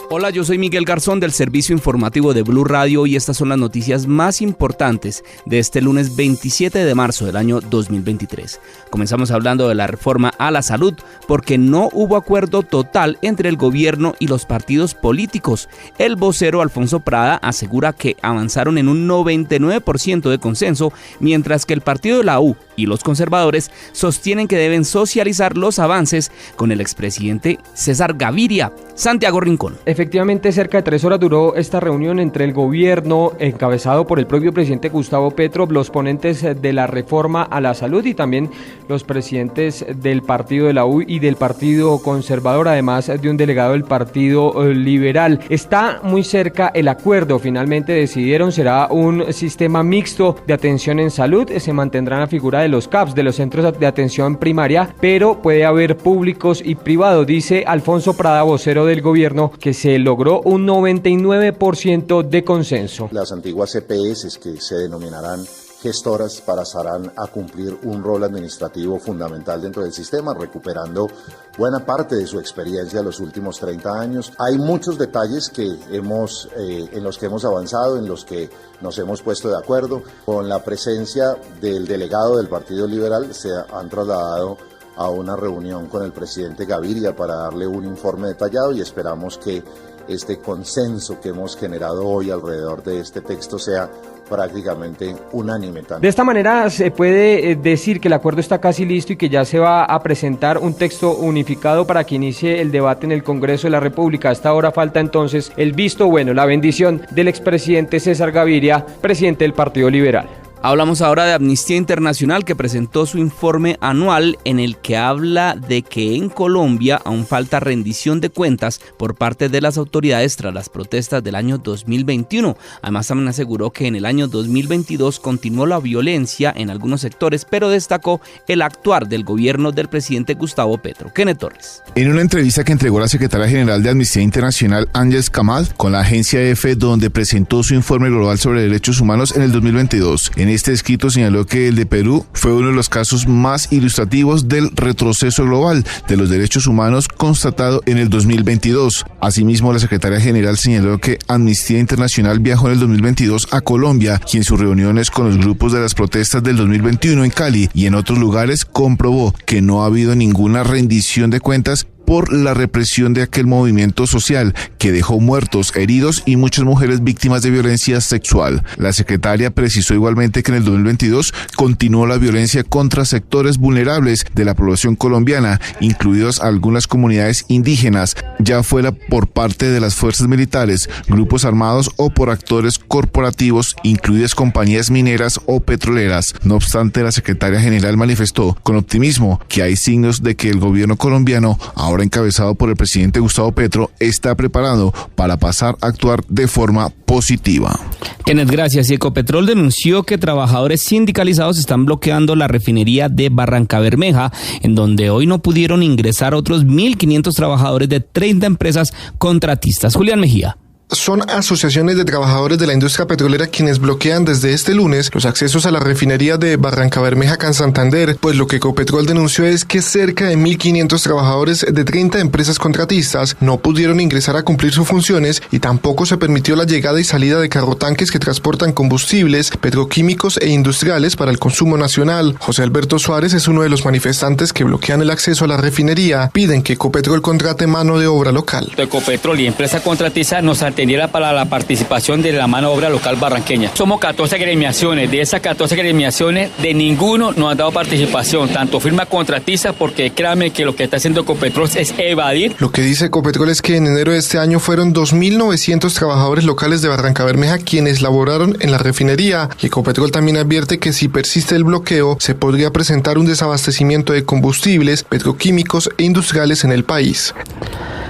Hola, yo soy Miguel Garzón del servicio informativo de Blue Radio y estas son las noticias más importantes de este lunes 27 de marzo del año 2023. Comenzamos hablando de la reforma a la salud porque no hubo acuerdo total entre el gobierno y los partidos políticos. El vocero Alfonso Prada asegura que avanzaron en un 99% de consenso, mientras que el partido de la U y los conservadores sostienen que deben socializar los avances con el expresidente César Gaviria. Santiago Rincón. Efectivamente, cerca de 3 horas duró esta reunión entre el gobierno, encabezado por el propio presidente Gustavo Petro, los ponentes de la reforma a la salud y también los presidentes del partido de la U y del partido conservador, además de un delegado del partido liberal. Está muy cerca el acuerdo, finalmente decidieron, será un sistema mixto de atención en salud, se mantendrá la figura de los CAPS, de los centros de atención primaria, pero puede haber públicos y privados, dice Alfonso Prada, vocero del gobierno, que se logró un 99% de consenso. Las antiguas EPS, que se denominarán gestoras, pasarán a cumplir un rol administrativo fundamental dentro del sistema, recuperando buena parte de su experiencia de los últimos 30 años. Hay muchos detalles en los que hemos avanzado, en los que nos hemos puesto de acuerdo. Con la presencia del delegado del Partido Liberal se han trasladado a una reunión con el presidente Gaviria para darle un informe detallado y esperamos que este consenso que hemos generado hoy alrededor de este texto sea prácticamente unánime también. De esta manera se puede decir que el acuerdo está casi listo y que ya se va a presentar un texto unificado para que inicie el debate en el Congreso de la República. Hasta ahora falta entonces el visto bueno, la bendición del expresidente César Gaviria, presidente del Partido Liberal. Hablamos ahora de Amnistía Internacional, que presentó su informe anual en el que habla de que en Colombia aún falta rendición de cuentas por parte de las autoridades tras las protestas del año 2021. Además, también aseguró que en el año 2022 continuó la violencia en algunos sectores, pero destacó el actuar del gobierno del presidente Gustavo Petro. Kenneth Torres. En una entrevista que entregó la secretaria general de Amnistía Internacional, Ángeles Kamal, con la agencia EFE, donde presentó su informe global sobre derechos humanos en el 2022. En este escrito señaló que el de Perú fue uno de los casos más ilustrativos del retroceso global de los derechos humanos constatado en el 2022. Asimismo, la secretaria general señaló que Amnistía Internacional viajó en el 2022 a Colombia y en sus reuniones con los grupos de las protestas del 2021 en Cali y en otros lugares comprobó que no ha habido ninguna rendición de cuentas por la represión de aquel movimiento social que dejó muertos, heridos y muchas mujeres víctimas de violencia sexual. La secretaria precisó igualmente que en el 2022 continuó la violencia contra sectores vulnerables de la población colombiana, incluidos algunas comunidades indígenas, ya fuera por parte de las fuerzas militares, grupos armados o por actores corporativos, incluidas compañías mineras o petroleras. No obstante, la secretaria general manifestó con optimismo que hay signos de que el gobierno colombiano, ahora encabezado por el presidente Gustavo Petro, está preparado para pasar a actuar de forma positiva. Kenneth, gracias. Ecopetrol denunció que trabajadores sindicalizados están bloqueando la refinería de Barrancabermeja, en donde hoy no pudieron ingresar otros 1.500 trabajadores de 30 empresas contratistas. Julián Mejía. Son asociaciones de trabajadores de la industria petrolera quienes bloquean desde este lunes los accesos a la refinería de Barrancabermeja acá en Santander, pues lo que Ecopetrol denunció es que cerca de 1.500 trabajadores de 30 empresas contratistas no pudieron ingresar a cumplir sus funciones y tampoco se permitió la llegada y salida de carrotanques que transportan combustibles, petroquímicos e industriales para el consumo nacional. José Alberto Suárez es uno de los manifestantes que bloquean el acceso a la refinería. Piden que Ecopetrol contrate mano de obra local. Ecopetrol y empresa contratista nos atendiera para la participación de la mano de obra local barranqueña. Somos 14 gremiaciones, de esas 14 gremiaciones de ninguno nos han dado participación, tanto firma contratista, porque créanme que lo que está haciendo Ecopetrol es evadir. Lo que dice Ecopetrol es que en enero de este año fueron 2.900 trabajadores locales de Barrancabermeja quienes laboraron en la refinería, y Ecopetrol también advierte que si persiste el bloqueo se podría presentar un desabastecimiento de combustibles, petroquímicos e industriales en el país.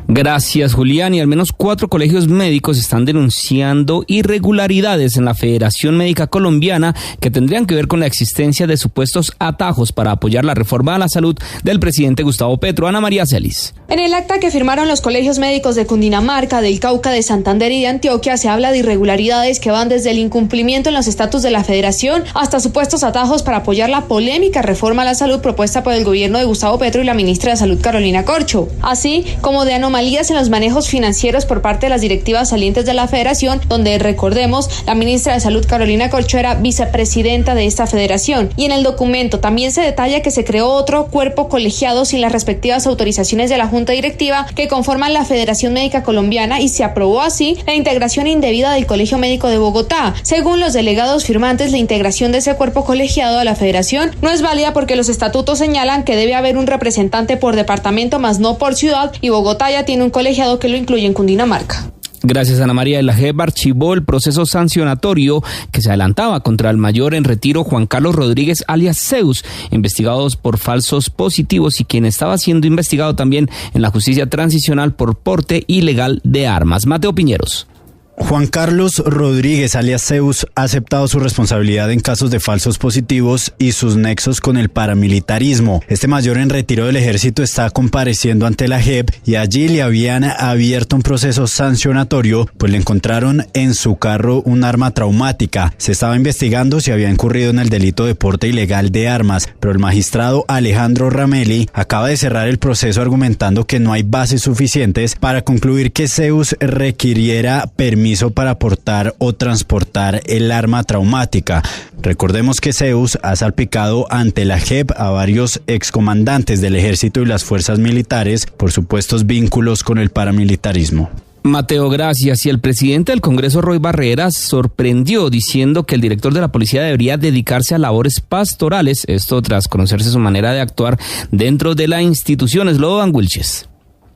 Gracias, Julián. Y al menos 4 colegios médicos están denunciando irregularidades en la Federación Médica Colombiana que tendrían que ver con la existencia de supuestos atajos para apoyar la reforma a la salud del presidente Gustavo Petro. Ana María Celis. En el acta que firmaron los colegios médicos de Cundinamarca, del Cauca, de Santander y de Antioquia se habla de irregularidades que van desde el incumplimiento en los estatutos de la Federación hasta supuestos atajos para apoyar la polémica reforma a la salud propuesta por el gobierno de Gustavo Petro y la ministra de Salud, Carolina Corcho, así como de anomalías anomalías en los manejos financieros por parte de las directivas salientes de la federación, donde, recordemos, la ministra de Salud Carolina Corcho era vicepresidenta de esta federación. Y en el documento también se detalla que se creó otro cuerpo colegiado sin las respectivas autorizaciones de la junta directiva que conforman la Federación Médica Colombiana, y se aprobó así la integración indebida del Colegio Médico de Bogotá. Según los delegados firmantes, la integración de ese cuerpo colegiado a la federación no es válida porque los estatutos señalan que debe haber un representante por departamento más no por ciudad, y Bogotá ya tiene un colegiado que lo incluye en Cundinamarca. Gracias, Ana María. La JEP archivó el proceso sancionatorio que se adelantaba contra el mayor en retiro Juan Carlos Rodríguez, alias Zeus, investigados por falsos positivos y quien estaba siendo investigado también en la justicia transicional por porte ilegal de armas. Mateo Piñeros. Juan Carlos Rodríguez, alias Zeus, ha aceptado su responsabilidad en casos de falsos positivos y sus nexos con el paramilitarismo. Este mayor en retiro del ejército está compareciendo ante la JEP y allí le habían abierto un proceso sancionatorio, pues le encontraron en su carro un arma traumática. Se estaba investigando si había incurrido en el delito de porte ilegal de armas, pero el magistrado Alejandro Ramelli acaba de cerrar el proceso argumentando que no hay bases suficientes para concluir que Zeus requiriera permiso para portar o transportar el arma traumática. Recordemos que Zeus ha salpicado ante la JEP a varios excomandantes del ejército y las fuerzas militares por supuestos vínculos con el paramilitarismo. Mateo, gracias. Y el presidente del Congreso, Roy Barreras, sorprendió diciendo que el director de la policía debería dedicarse a labores pastorales, esto tras conocerse su manera de actuar dentro de la institución. Slobodan Wilches.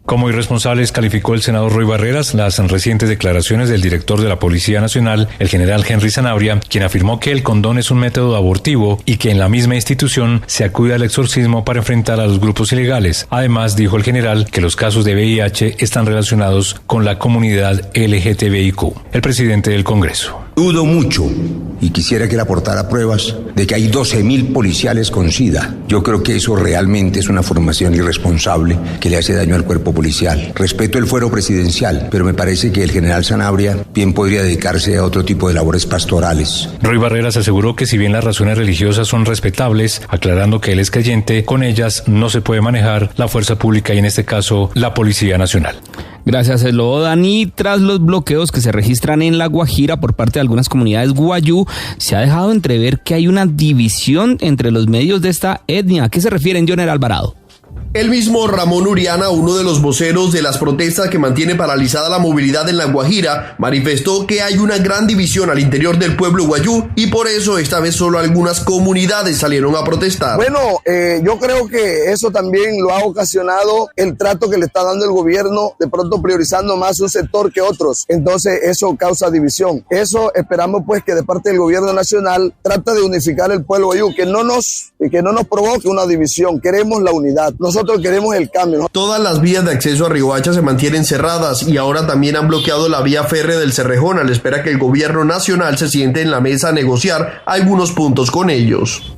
Como irresponsables calificó el senador Roy Barreras las recientes declaraciones del director de la Policía Nacional, el general Henry Sanabria, quien afirmó que el condón es un método abortivo y que en la misma institución se acude al exorcismo para enfrentar a los grupos ilegales. Además, dijo el general que los casos de VIH están relacionados con la comunidad LGTBIQ. El presidente del Congreso. Dudo mucho y quisiera que le aportara pruebas de que hay 12.000 policiales con SIDA. Yo creo que eso realmente es una formación irresponsable que le hace daño al cuerpo policial. Respeto el fuero presidencial, pero me parece que el general Sanabria bien podría dedicarse a otro tipo de labores pastorales. Roy Barreras aseguró que si bien las razones religiosas son respetables, aclarando que él es creyente, con ellas no se puede manejar la fuerza pública y en este caso la Policía Nacional. Gracias, Slobodan. Y tras los bloqueos que se registran en La Guajira por parte de algunas comunidades guayú, se ha dejado entrever que hay una división entre los medios de esta etnia. ¿A qué se refieren, Joner Alvarado? El mismo Ramón Uriana, uno de los voceros de las protestas que mantiene paralizada la movilidad en La Guajira, manifestó que hay una gran división al interior del pueblo guayú y por eso esta vez solo algunas comunidades salieron a protestar. Bueno, yo creo que eso también lo ha ocasionado el trato que le está dando el gobierno, de pronto priorizando más un sector que otros. Entonces eso causa división. Eso esperamos pues que de parte del gobierno nacional trate de unificar el pueblo guayú, que no nos provoque una división. Queremos la unidad. Nosotros queremos el cambio, ¿no? Todas las vías de acceso a Riohacha se mantienen cerradas y ahora también han bloqueado la vía férrea del Cerrejón a la espera que el gobierno nacional se siente en la mesa a negociar algunos puntos con ellos.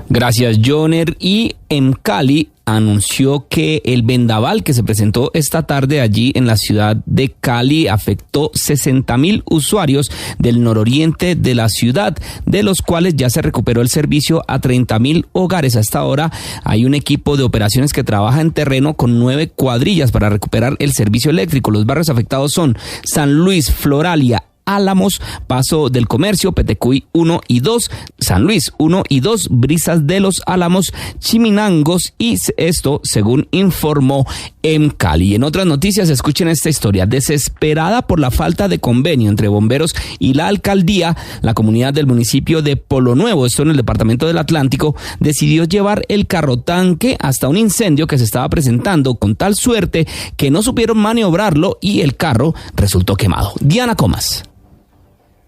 Gracias, Joner. Y en Cali anunció que el vendaval que se presentó esta tarde allí en la ciudad de Cali afectó 60.000 usuarios del nororiente de la ciudad, de los cuales ya se recuperó el servicio a 30.000 hogares. Hasta ahora hay un equipo de operaciones que trabaja en terreno con 9 cuadrillas para recuperar el servicio eléctrico. Los barrios afectados son San Luis, Floralia, Álamos, Paso del Comercio, Petecuy 1 y 2, San Luis 1 y 2, Brisas de los Álamos, Chiminangos, y esto según informó en Cali. En otras noticias, escuchen esta historia. Desesperada por la falta de convenio entre bomberos y la alcaldía, la comunidad del municipio de Polo Nuevo, esto en el departamento del Atlántico, decidió llevar el carro tanque hasta un incendio que se estaba presentando, con tal suerte que no supieron maniobrarlo y el carro resultó quemado. Diana Comas.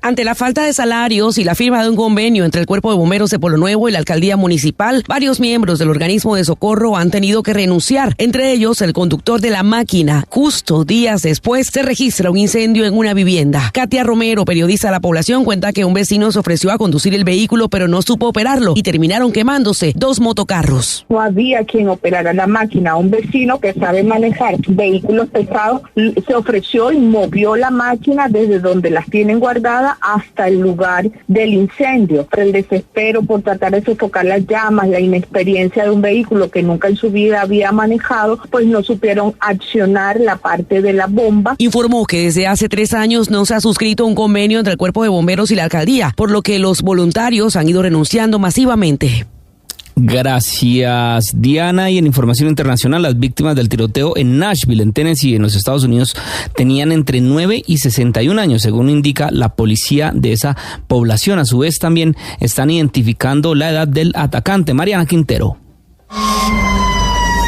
Ante la falta de salarios y la firma de un convenio entre el Cuerpo de Bomberos de Polo Nuevo y la Alcaldía Municipal, varios miembros del organismo de socorro han tenido que renunciar, entre ellos el conductor de la máquina. Justo días después se registra un incendio en una vivienda. Katia Romero, periodista de La Población, cuenta que un vecino se ofreció a conducir el vehículo pero no supo operarlo y terminaron quemándose 2 motocarros. No había quien operara la máquina. Un vecino que sabe manejar vehículos pesados se ofreció y movió la máquina desde donde las tienen guardadas llega hasta el lugar del incendio. El desespero por tratar de sofocar las llamas, la inexperiencia de un vehículo que nunca en su vida había manejado, pues no supieron accionar la parte de la bomba. Informó que desde hace 3 años no se ha suscrito un convenio entre el Cuerpo de Bomberos y la alcaldía, por lo que los voluntarios han ido renunciando masivamente. Gracias, Diana. Y en información internacional, las víctimas del tiroteo en Nashville, en Tennessee, en los Estados Unidos, tenían entre 9 y 61 años, según indica la policía de esa población. A su vez, también están identificando la edad del atacante. Mariana Quintero.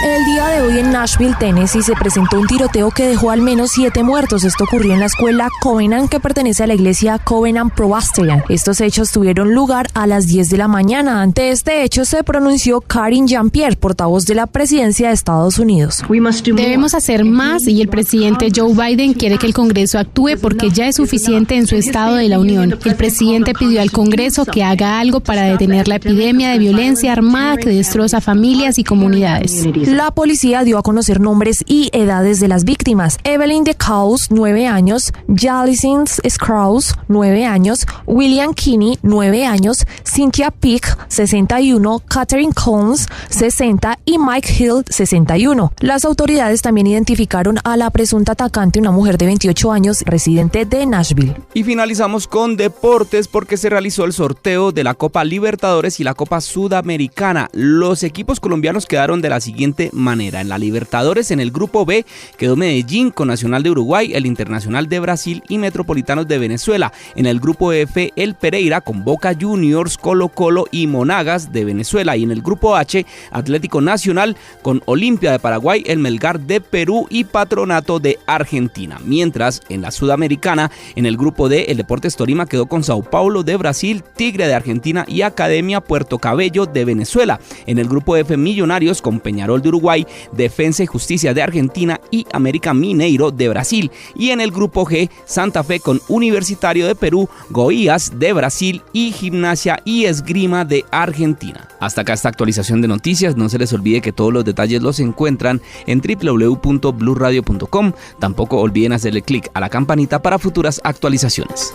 El día de hoy en Nashville, Tennessee, se presentó un tiroteo que dejó al menos 7 muertos. Esto ocurrió en la escuela Covenant, que pertenece a la iglesia Covenant Presbyterian. Estos hechos tuvieron lugar a las 10 de la mañana. Ante este hecho se pronunció Karine Jean-Pierre, portavoz de la presidencia de Estados Unidos. Debemos hacer más y el presidente Joe Biden quiere que el Congreso actúe porque ya es suficiente en su estado de la Unión. El presidente pidió al Congreso que haga algo para detener la epidemia de violencia armada que destroza familias y comunidades. La policía dio a conocer nombres y edades de las víctimas. Evelyn DeCaus, 9 años, Jallison Scrous, 9 años, William Kinney, 9 años, Cynthia Peak, 61, Catherine Combs, 60 y Mike Hill, 61. Las autoridades también identificaron a la presunta atacante, una mujer de 28 años, residente de Nashville. Y finalizamos con deportes porque se realizó el sorteo de la Copa Libertadores y la Copa Sudamericana. Los equipos colombianos quedaron de la siguiente manera. En la Libertadores, en el grupo B, quedó Medellín con Nacional de Uruguay, el Internacional de Brasil y Metropolitanos de Venezuela. En el grupo F, el Pereira con Boca Juniors, Colo-Colo y Monagas de Venezuela. Y en el grupo H, Atlético Nacional con Olimpia de Paraguay, el Melgar de Perú y Patronato de Argentina. Mientras, en la Sudamericana, en el grupo D, el Deportes Tolima quedó con Sao Paulo de Brasil, Tigre de Argentina y Academia Puerto Cabello de Venezuela. En el grupo F, Millonarios con Peñarol de Uruguay, Defensa y Justicia de Argentina y América Mineiro de Brasil. Y en el grupo G, Santa Fe con Universitario de Perú, Goiás de Brasil y Gimnasia y Esgrima de Argentina. Hasta acá esta actualización de noticias. No se les olvide que todos los detalles los encuentran en www.bluradio.com. Tampoco olviden hacerle clic a la campanita para futuras actualizaciones.